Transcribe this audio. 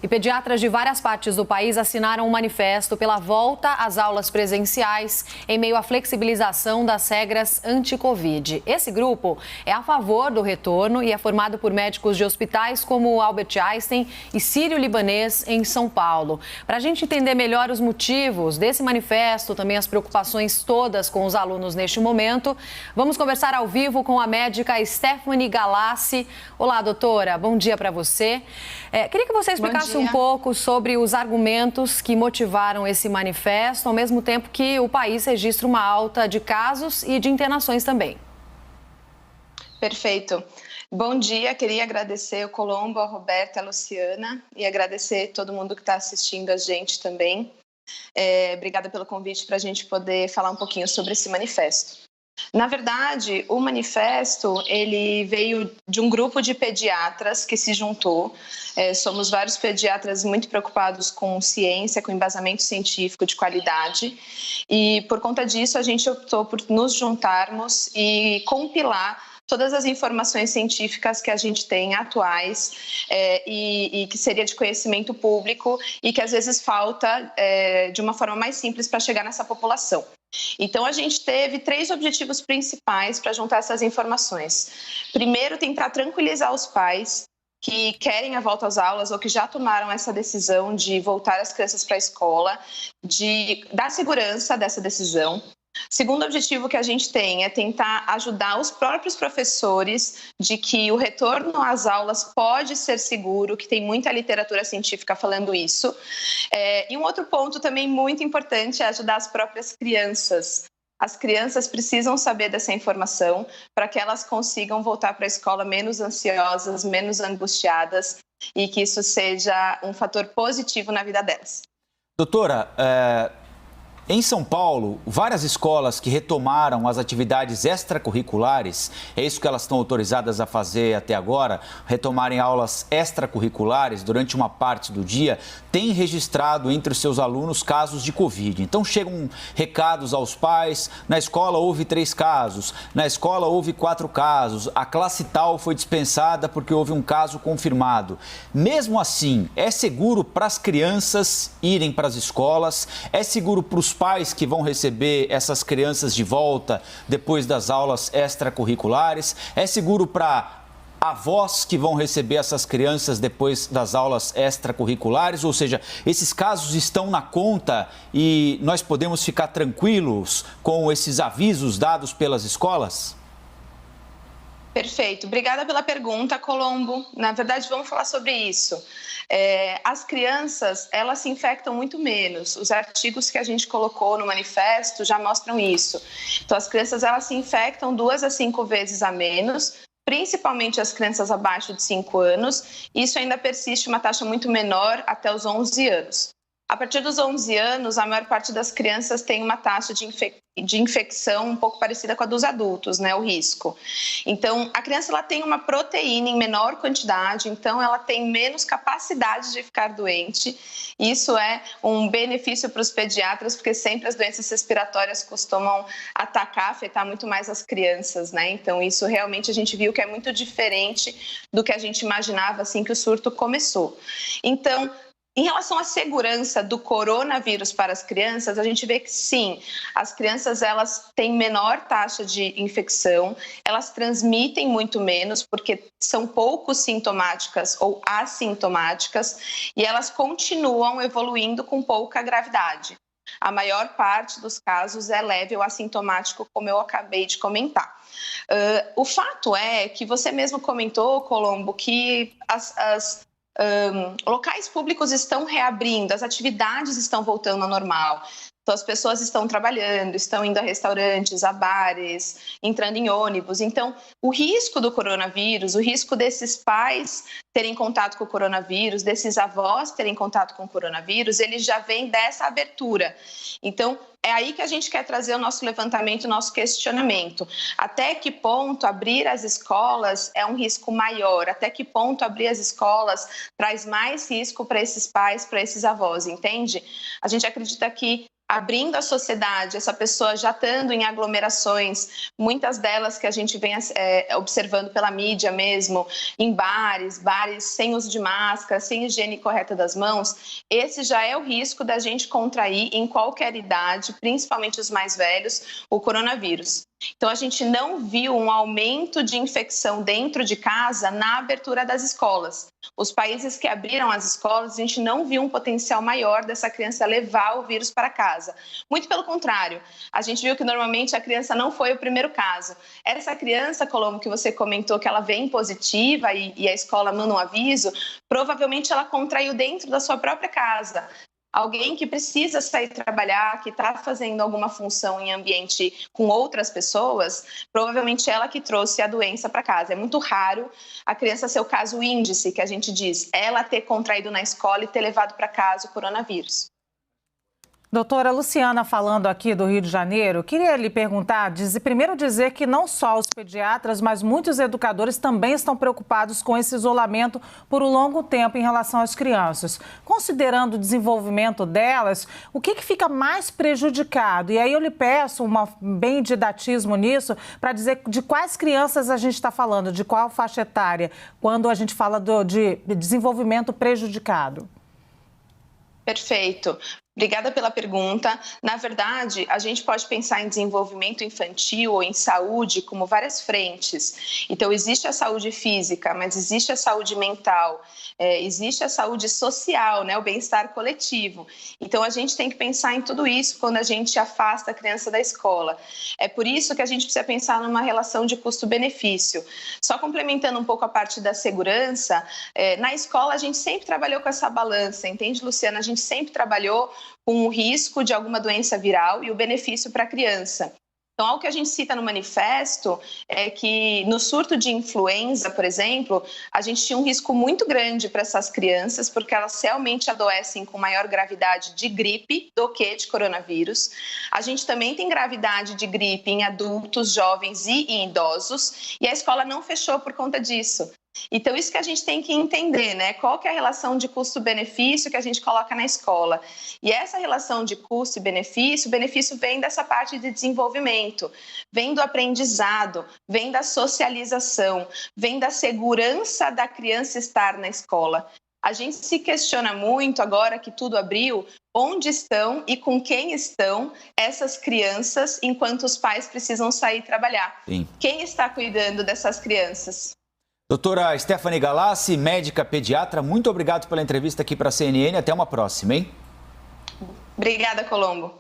E pediatras de várias partes do país assinaram um manifesto pela volta às aulas presenciais em meio à flexibilização das regras anti-Covid. Esse grupo é a favor do retorno e é formado por médicos de hospitais como o Albert Einstein e Sírio-Libanês em São Paulo. Para a gente entender melhor os motivos desse manifesto, também as preocupações todas com os alunos neste momento, vamos conversar ao vivo com a médica Stephanie Galassi. Olá, doutora, bom dia para você. Queria que você explicasse um pouco sobre os argumentos que motivaram esse manifesto, ao mesmo tempo que o país registra uma alta de casos e de internações também. Perfeito. Bom dia, queria agradecer o Colombo, a Roberta, a Luciana e agradecer todo mundo que está assistindo a gente também. Obrigada pelo convite para a gente poder falar um pouquinho sobre esse manifesto. Na verdade, o manifesto ele veio de um grupo de pediatras que se juntou. Somos vários pediatras muito preocupados com ciência, com embasamento científico de qualidade. E por conta disso, a gente optou por nos juntarmos e compilar todas as informações científicas que a gente tem atuais e que seria de conhecimento público e que às vezes falta de uma forma mais simples para chegar nessa população. Então, a gente teve 3 objetivos principais para juntar essas informações. Primeiro, tentar tranquilizar os pais que querem a volta às aulas ou que já tomaram essa decisão de voltar as crianças para a escola, de dar segurança dessa decisão. Segundo objetivo que a gente tem é tentar ajudar os próprios professores de que o retorno às aulas pode ser seguro, que tem muita literatura científica falando isso. E um outro ponto também muito importante é ajudar as próprias crianças. As crianças precisam saber dessa informação para que elas consigam voltar para a escola menos ansiosas, menos angustiadas e que isso seja um fator positivo na vida delas. Doutora, em São Paulo, várias escolas que retomaram as atividades extracurriculares, é isso que elas estão autorizadas a fazer até agora, retomarem aulas extracurriculares durante uma parte do dia, têm registrado entre os seus alunos casos de Covid. Então chegam recados aos pais, na escola houve 3 casos, na escola houve 4 casos, a classe tal foi dispensada porque houve um caso confirmado. Mesmo assim, é seguro para as crianças irem para as escolas? É seguro para os pais que vão receber essas crianças de volta depois das aulas extracurriculares? É seguro para avós que vão receber essas crianças depois das aulas extracurriculares? Ou seja, esses casos estão na conta e nós podemos ficar tranquilos com esses avisos dados pelas escolas? Perfeito. Obrigada pela pergunta, Colombo. Na verdade, vamos falar sobre isso. As crianças, elas se infectam muito menos. Os artigos que a gente colocou no manifesto já mostram isso. Então, as crianças, elas se infectam 2 a 5 vezes a menos, principalmente as crianças abaixo de 5 anos. Isso ainda persiste uma taxa muito menor até os 11 anos. A partir dos 11 anos, a maior parte das crianças tem uma taxa de infecção um pouco parecida com a dos adultos, né, o risco. Então, a criança ela tem uma proteína em menor quantidade, então ela tem menos capacidade de ficar doente. Isso é um benefício para os pediatras, porque sempre as doenças respiratórias costumam atacar, afetar muito mais as crianças, né? Então, isso realmente a gente viu que é muito diferente do que a gente imaginava assim que o surto começou. Então, em relação à segurança do coronavírus para as crianças, a gente vê que sim, as crianças elas têm menor taxa de infecção, elas transmitem muito menos porque são pouco sintomáticas ou assintomáticas e elas continuam evoluindo com pouca gravidade. A maior parte dos casos é leve ou assintomático, como eu acabei de comentar. O fato é que você mesmo comentou, Colombo, que locais públicos estão reabrindo, as atividades estão voltando ao normal. Então, as pessoas estão trabalhando, estão indo a restaurantes, a bares, entrando em ônibus. Então, o risco do coronavírus, o risco desses pais terem contato com o coronavírus, desses avós terem contato com o coronavírus, ele já vem dessa abertura. Então, é aí que a gente quer trazer o nosso levantamento, o nosso questionamento. Até que ponto abrir as escolas é um risco maior? Até que ponto abrir as escolas traz mais risco para esses pais, para esses avós, entende? A gente acredita que abrindo a sociedade, essa pessoa já estando em aglomerações, muitas delas que a gente vem observando pela mídia mesmo, em bares sem uso de máscara, sem higiene correta das mãos, esse já é o risco da gente contrair em qualquer idade, principalmente os mais velhos, o coronavírus. Então, a gente não viu um aumento de infecção dentro de casa na abertura das escolas. Os países que abriram as escolas, a gente não viu um potencial maior dessa criança levar o vírus para casa. Muito pelo contrário, a gente viu que normalmente a criança não foi o primeiro caso. Essa criança, Colombo, que você comentou que ela vem positiva e a escola manda um aviso, provavelmente ela contraiu dentro da sua própria casa. Alguém que precisa sair trabalhar, que está fazendo alguma função em ambiente com outras pessoas, provavelmente ela que trouxe a doença para casa. É muito raro a criança ser o caso índice, que a gente diz, ela ter contraído na escola e ter levado para casa o coronavírus. Doutora Luciana, falando aqui do Rio de Janeiro, queria lhe perguntar, primeiro dizer que não só os pediatras, mas muitos educadores também estão preocupados com esse isolamento por um longo tempo em relação às crianças. Considerando o desenvolvimento delas, o que fica mais prejudicado? E aí eu lhe peço bem didatismo nisso, para dizer de quais crianças a gente está falando, de qual faixa etária, quando a gente fala de desenvolvimento prejudicado. Perfeito. Obrigada pela pergunta. Na verdade, a gente pode pensar em desenvolvimento infantil ou em saúde como várias frentes. Então, existe a saúde física, mas existe a saúde mental, existe a saúde social, né? O bem-estar coletivo. Então, a gente tem que pensar em tudo isso quando a gente afasta a criança da escola. É por isso que a gente precisa pensar numa relação de custo-benefício. Só complementando um pouco a parte da segurança, na escola a gente sempre trabalhou com essa balança, entende, Luciana? A gente sempre trabalhou com o risco de alguma doença viral e o benefício para a criança. Então, algo que a gente cita no manifesto é que no surto de influenza, por exemplo, a gente tinha um risco muito grande para essas crianças, porque elas realmente adoecem com maior gravidade de gripe do que de coronavírus. A gente também tem gravidade de gripe em adultos, jovens e em idosos, e a escola não fechou por conta disso. Então, isso que a gente tem que entender, né? Qual que é a relação de custo-benefício que a gente coloca na escola? E essa relação de custo e benefício, o benefício vem dessa parte de desenvolvimento, vem do aprendizado, vem da socialização, vem da segurança da criança estar na escola. A gente se questiona muito, agora que tudo abriu, onde estão e com quem estão essas crianças enquanto os pais precisam sair trabalhar. Sim. Quem está cuidando dessas crianças? Doutora Stephanie Galassi, médica pediatra, muito obrigado pela entrevista aqui para a CNN. Até uma próxima, hein? Obrigada, Colombo.